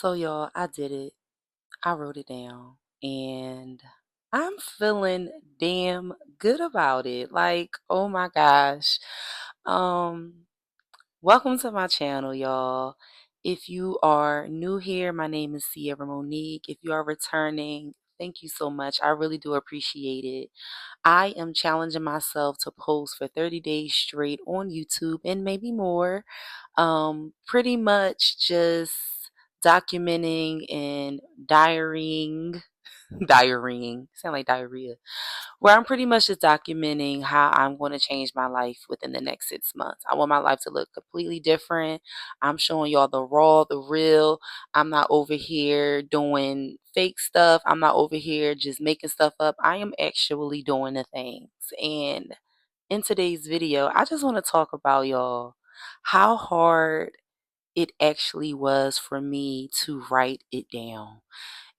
So y'all, I did it. I wrote it down and I'm feeling damn good about it. Like, oh my gosh. Um Welcome to my channel, y'all. If you are new here, my name is Sierra Monique. If you are returning, thank you so much. I really do appreciate it. I am challenging myself to post for 30 days straight on YouTube and maybe more. Pretty much just documenting and diarying, sound like diarrhea, where I'm pretty much just documenting how I'm going to change my life within the next 6 months. I want my life to look completely different. I'm showing y'all the raw, the real. I'm not over here doing fake stuff. I'm not over here just making stuff up. I am actually doing the things. And in today's video, I just want to talk about y'all how hard it actually was for me to write it down.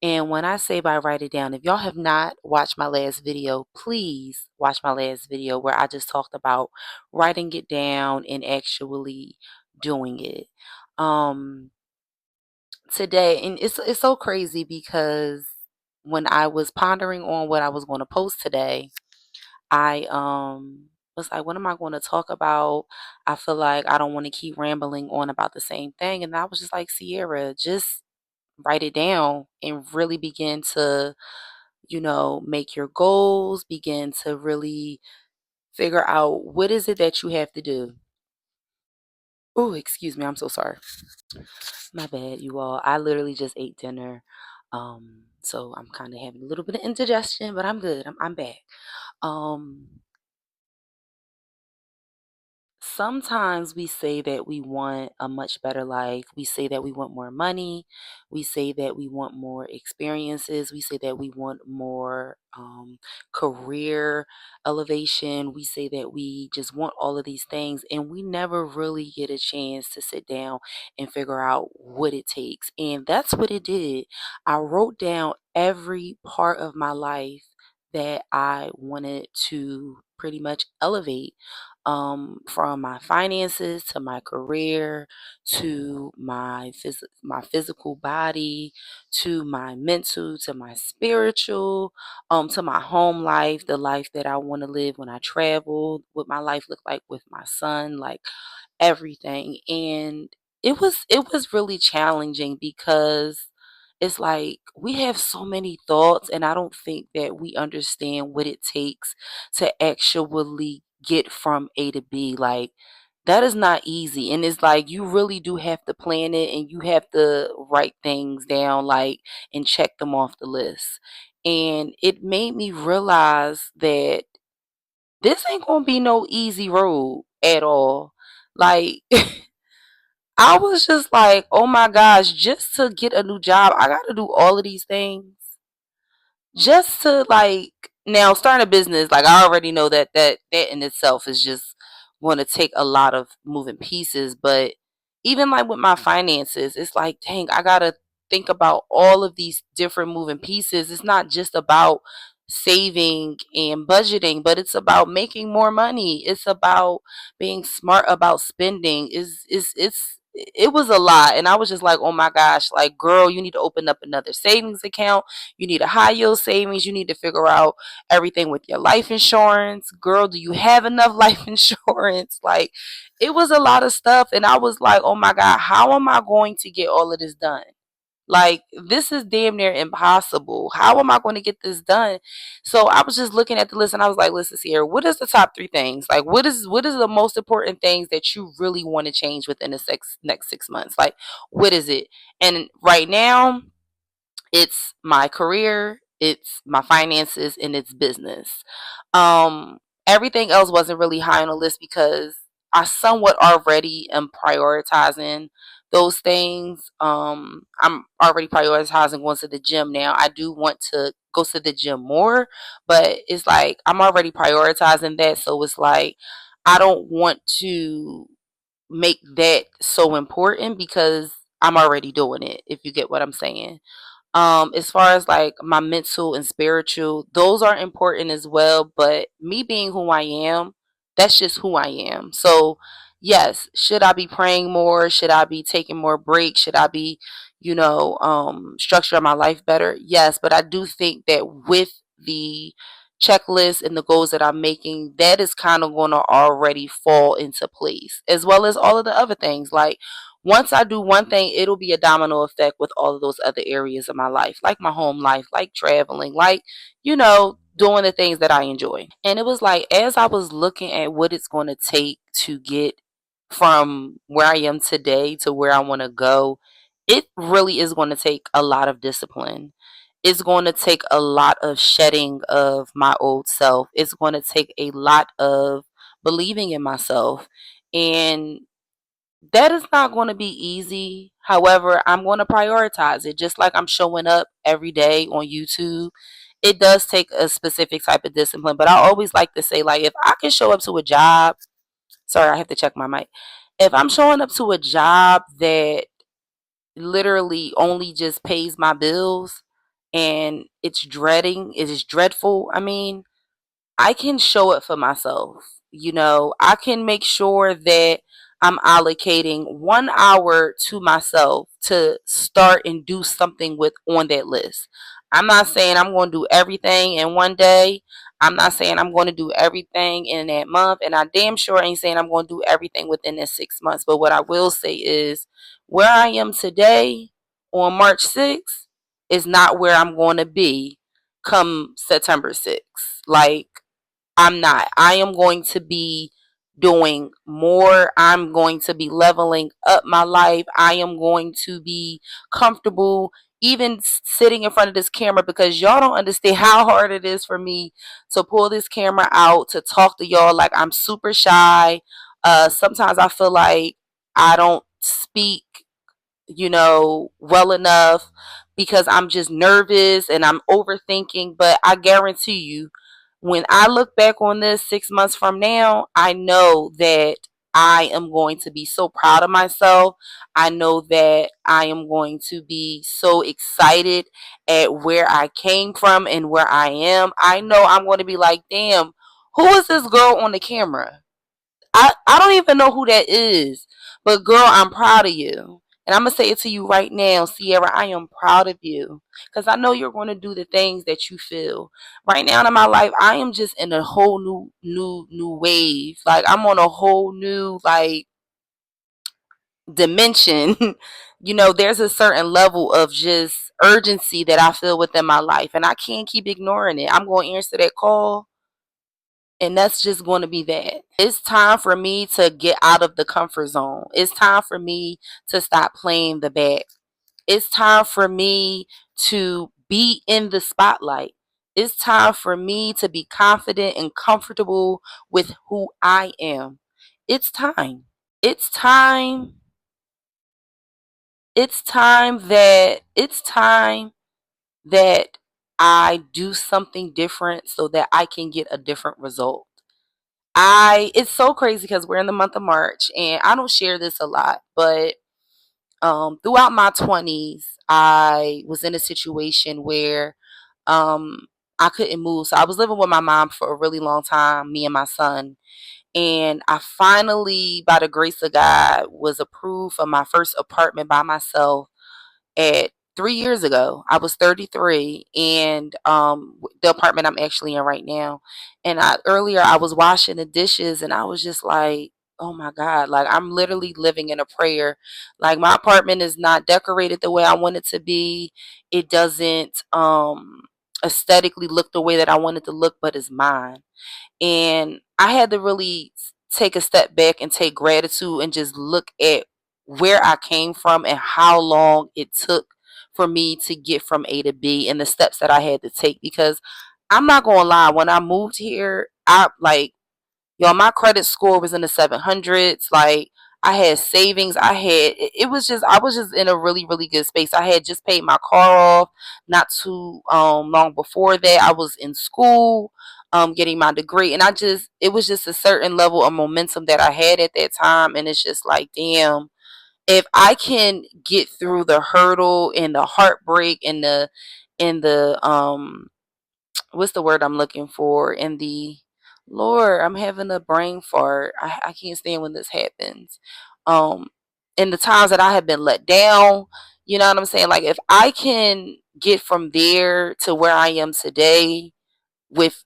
And when I say by write it down, if y'all have not watched my last video, please watch my last video where I just talked about writing it down and actually doing it. Um Today, and it's so crazy because when I was pondering on what I was going to post today, I was like, what am I going to talk about? I feel like I don't want to keep rambling on about the same thing. And I was just like, Sierra, just write it down and really begin to, make your goals, begin to really figure out what is it that you have to do. Oh, excuse me, I'm so sorry. My bad, you all. I literally just ate dinner. So I'm kind of having a little bit of indigestion, but I'm good. I'm back. Um Sometimes we say that we want a much better life. We say that we want more money. We say that we want more experiences. We say that we want more career elevation. We say that we just want all of these things, and we never really get a chance to sit down and figure out what it takes. And that's what it did. I wrote down every part of my life that I wanted to pretty much elevate, from my finances to my career to my physical body to my mental to my spiritual, to my home life, the life that I want to live when I travel, what my life look like with my son, like everything. And it was really challenging because it's like we have so many thoughts, and I don't think that we understand what it takes to actually get from A to B. Like, that is not easy. And it's like you really do have to plan it and you have to write things down, like, and check them off the list. And it made me realize that this ain't gonna be no easy road at all. Like, I was just like, oh my gosh, just to get a new job, I gotta do all of these things just to, like, now starting a business. Like, I already know that in itself is just going to take a lot of moving pieces. But even like with my finances, it's like, dang, I gotta think about all of these different moving pieces. It's not just about saving and budgeting, but it's about making more money. It's about being smart about spending. It was a lot. And I was just like, oh my gosh, like, girl, you need to open up another savings account. You need a high yield savings. You need to figure out everything with your life insurance. Girl, do you have enough life insurance? Like, it was a lot of stuff. And I was like, oh my God, how am I going to get all of this done? Like, this is damn near impossible. How am I going to get this done? So I was just looking at the list and I was like, listen here, what is the top three things? Like, what is the most important things that you really want to change within the next 6 months? Like, what is it? And right now, it's my career, it's my finances, and it's business. Um, Everything else wasn't really high on the list because I somewhat already am prioritizing those things. I'm already prioritizing going to the gym now. I do want to go to the gym more, but it's like I'm already prioritizing that. So it's like I don't want to make that so important because I'm already doing it, if you get what I'm saying. As far as like my mental and spiritual, those are important as well, but me being who I am, that's just who I am. So yes, should I be praying more? Should I be taking more breaks? Should I be, structure my life better? Yes, but I do think that with the checklist and the goals that I'm making, that is kind of going to already fall into place, as well as all of the other things. Like, once I do one thing, it'll be a domino effect with all of those other areas of my life, like my home life, like traveling, like, doing the things that I enjoy. And it was like, as I was looking at what it's going to take to get from where I am today to where I want to go, it really is going to take a lot of discipline. It's going to take a lot of shedding of my old self. It's going to take a lot of believing in myself. And that is not going to be easy. However, I'm going to prioritize it. Just like I'm showing up every day on YouTube, it does take a specific type of discipline. But I always like to say, like, if I can show up to a job, sorry, I have to check my mic. If I'm showing up to a job that literally only just pays my bills and it is dreadful, I mean, I can show it for myself. I can make sure that I'm allocating 1 hour to myself to start and do something with on that list. I'm not saying I'm going to do everything in one day. I'm not saying I'm going to do everything in that month. And I damn sure ain't saying I'm going to do everything within that 6 months. But what I will say is where I am today on March 6th is not where I'm going to be come September 6th. Like, I'm not. I am going to be doing more. I'm going to be leveling up my life. I am going to be comfortable even sitting in front of this camera, because y'all don't understand how hard it is for me to pull this camera out to talk to y'all. Like, I'm super shy. Sometimes I feel like I don't speak well enough because I'm just nervous and I'm overthinking. But I guarantee you, when I look back on this 6 months from now, I know that I am going to be so proud of myself. I know that I am going to be so excited at where I came from and where I am. I know I'm going to be like, damn, who is this girl on the camera? I don't even know who that is. But girl, I'm proud of you. And I'm going to say it to you right now, Sierra, I am proud of you. Because I know you're going to do the things that you feel. Right now in my life, I am just in a whole new wave. Like, I'm on a whole new, like, dimension. There's a certain level of just urgency that I feel within my life. And I can't keep ignoring it. I'm going to answer that call. And that's just going to be that. It's time for me to get out of the comfort zone. It's time for me to stop playing the back. It's time for me to be in the spotlight. It's time for me to be confident and comfortable with who I am. It's time. It's time. It's time that I do something different so that I can get a different result. It's so crazy because we're in the month of March and I don't share this a lot, but throughout my 20s, I was in a situation where um, I couldn't move. So I was living with my mom for a really long time, me and my son. And I finally, by the grace of God, was approved for my first apartment by myself at 3 years ago. I was 33, and the apartment I'm actually in right now. And earlier I was washing the dishes, and I was just like, oh my God, like, I'm literally living in a prayer. Like, my apartment is not decorated the way I want it to be. It doesn't aesthetically look the way that I want it to look, but it's mine. And I had to really take a step back and take gratitude and just look at where I came from and how long it took for me to get from A to B and the steps that I had to take. Because I'm not going to lie, when I moved here, my credit score was in the 700s. Like, I had savings. I was just in a really, really good space. I had just paid my car off not too long before that. I was in school, getting my degree. And it was just a certain level of momentum that I had at that time. And it's just like, damn, if I can get through the hurdle and the heartbreak and the what's the word I'm looking for? And the Lord, I'm having a brain fart. I can't stand when this happens. Um, in the times that I have been let down, You know what I'm saying? Like if I can get from there to where I am today with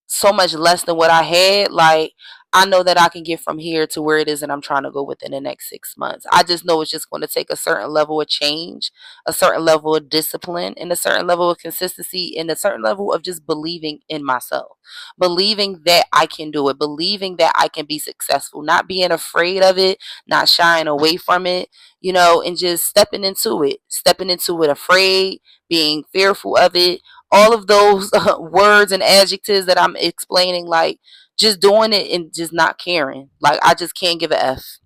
so much less than what I had, like I know that I can get from here to where it is that I'm trying to go within the next 6 months. I just know it's just going to take a certain level of change, a certain level of discipline, and a certain level of consistency, and a certain level of just believing in myself, believing that I can do it, believing that I can be successful, not being afraid of it, not shying away from it, and just stepping into it afraid, being fearful of it, all of those words and adjectives that I'm explaining, like just doing it and just not caring. Like I just can't give a F.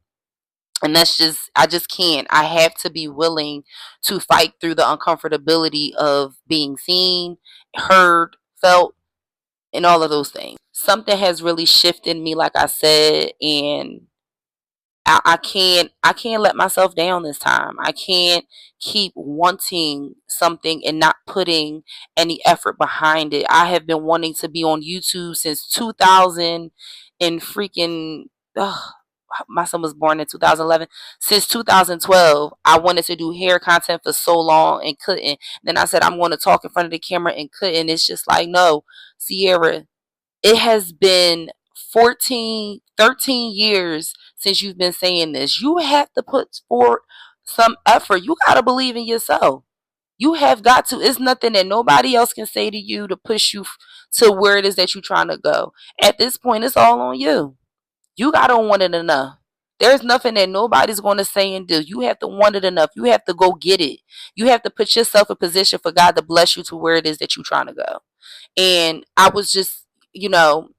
And I just can't. I have to be willing to fight through the uncomfortability of being seen, heard, felt, and all of those things. Something has really shifted me, like I said, and I can't let myself down this time. I can't keep wanting something and not putting any effort behind it. I have been wanting to be on YouTube since 2000 and freaking my son was born in 2011. Since 2012, I wanted to do hair content for so long and couldn't. Then I said I'm going to talk in front of the camera and couldn't. It's just like, no, Sierra, it has been 14, 13 years since you've been saying this. You have to put forth some effort. You got to believe in yourself. You have got to. It's nothing that nobody else can say to you to push you to where it is that you're trying to go. At this point, it's all on you. You got to want it enough. There's nothing that nobody's going to say and do. You have to want it enough. You have to go get it. You have to put yourself in position for God to bless you to where it is that you're trying to go. And I was just, you know,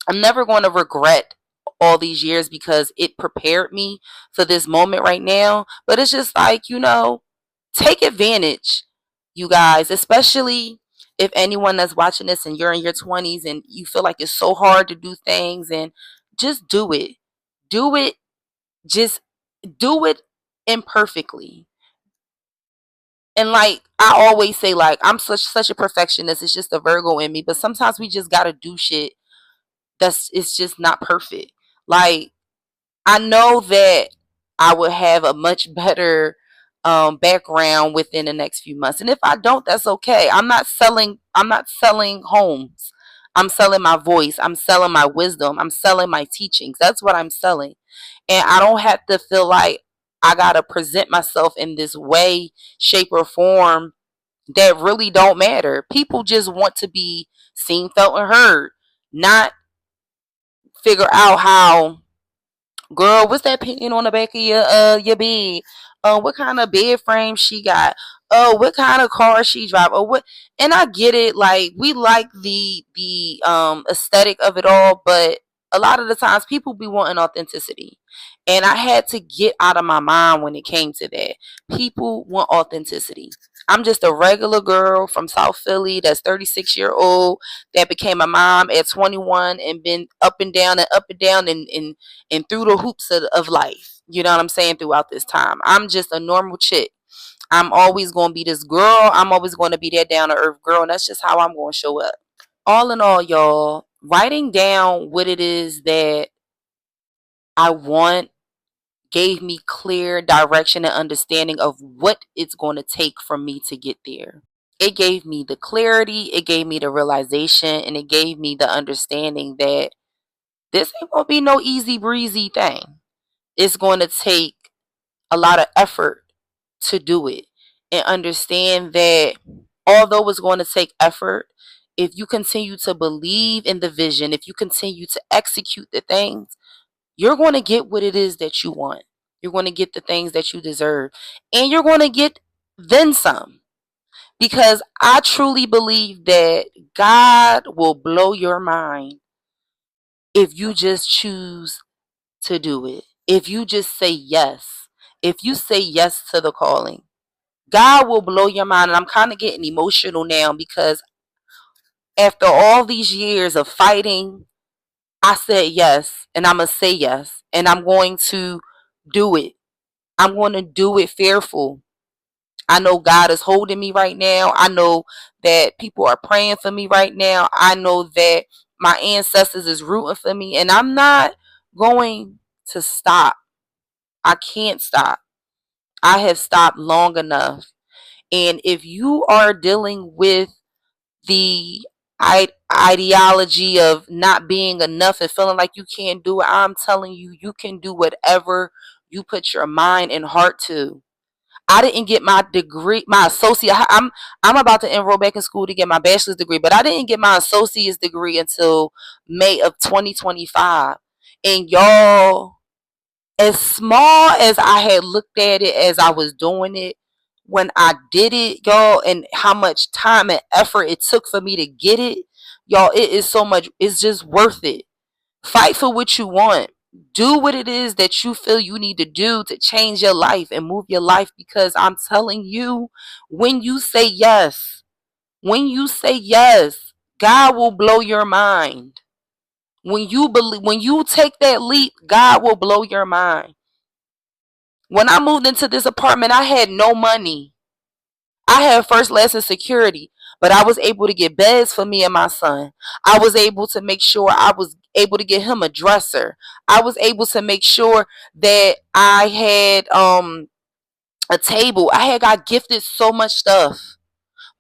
I'm never going to regret all these years because it prepared me for this moment right now. But it's just like, take advantage, you guys, especially if anyone that's watching this and you're in your 20s and you feel like it's so hard to do things, and just do it. Do it. Just do it imperfectly. And like I always say, like I'm such a perfectionist. It's just a Virgo in me. But sometimes we just gotta do shit that's it's just not perfect. Like I know that I would have a much better background within the next few months, and if I don't, that's okay. I'm not selling homes. I'm selling my voice. I'm selling my wisdom. I'm selling my teachings. That's what I'm selling, and I don't have to feel like I gotta present myself in this way, shape, or form that really don't matter. People just want to be seen, felt, and heard, not figure out how, girl, what's that painting on the back of your bed? What kind of bed frame she got? Oh, what kind of car she drive? Oh, what? And I get it. Like we like the aesthetic of it all, but a lot of the times people be wanting authenticity, and I had to get out of my mind when it came to that. People want authenticity. I'm just a regular girl from South Philly that's 36-year old that became a mom at 21 and been up and down and up and down and through the hoops of life. You know what I'm saying? Throughout this time, I'm just a normal chick. I'm always going to be this girl. I'm always going to be that down to earth girl. And that's just how I'm going to show up. All in all, y'all, writing down what it is that I want gave me clear direction and understanding of what it's going to take for me to get there. It gave me the clarity, it gave me the realization, and it gave me the understanding that this ain't going to be no easy breezy thing. It's going to take a lot of effort to do it, and understand that although it's going to take effort, if you continue to believe in the vision, if you continue to execute the things, you're going to get what it is that you want. You're going to get the things that you deserve, and you're going to get then some. Because I truly believe that God will blow your mind if you just choose to do it. If you just say yes. If you say yes to the calling, God will blow your mind. And I'm kind of getting emotional now because after all these years of fighting, I said yes, and I'm going to say yes, and I'm going to do it. I'm going to do it fearful. I know God is holding me right now. I know that people are praying for me right now. I know that my ancestors is rooting for me, and I'm not going to stop. I can't stop. I have stopped long enough. And if you are dealing with the ideology of not being enough and feeling like you can't do it, I'm telling you, you can do whatever you put your mind and heart to. I didn't get my degree, my associate. I'm about to enroll back in school to get my bachelor's degree, but I didn't get my associate's degree until May of 2025. And y'all, as small as I had looked at it as I was doing it, when I did it, y'all, and how much time and effort it took for me to get it, y'all, it is so much. It's just worth it. Fight for what you want. Do what it is that you feel you need to do to change your life and move your life, because I'm telling you, when you say yes, when you say yes, God will blow your mind. When you believe, when you take that leap, God will blow your mind. When I moved into this apartment, I had no money. I had first, last, and security, but I was able to get beds for me and my son. I was able to make sure I was able to get him a dresser. I was able to make sure that I had a table. I had got gifted so much stuff.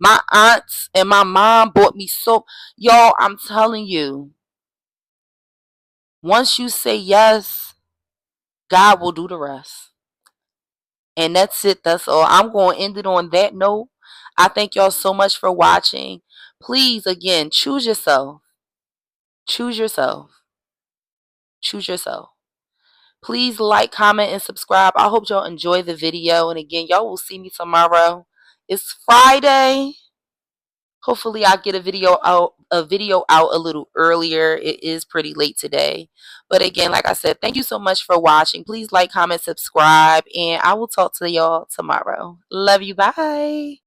My aunts and my mom bought me so, y'all, I'm telling you, once you say yes, God will do the rest. And that's it. That's all. I'm going to end it on that note. I thank y'all so much for watching. Please, again, choose yourself. Choose yourself. Choose yourself. Please like, comment, and subscribe. I hope y'all enjoy the video. And again, y'all will see me tomorrow. It's Friday. Hopefully I'll get a video out a little earlier. It is pretty late today. But again, like I said, thank you so much for watching. Please like, comment, subscribe, and I will talk to y'all tomorrow. Love you. Bye.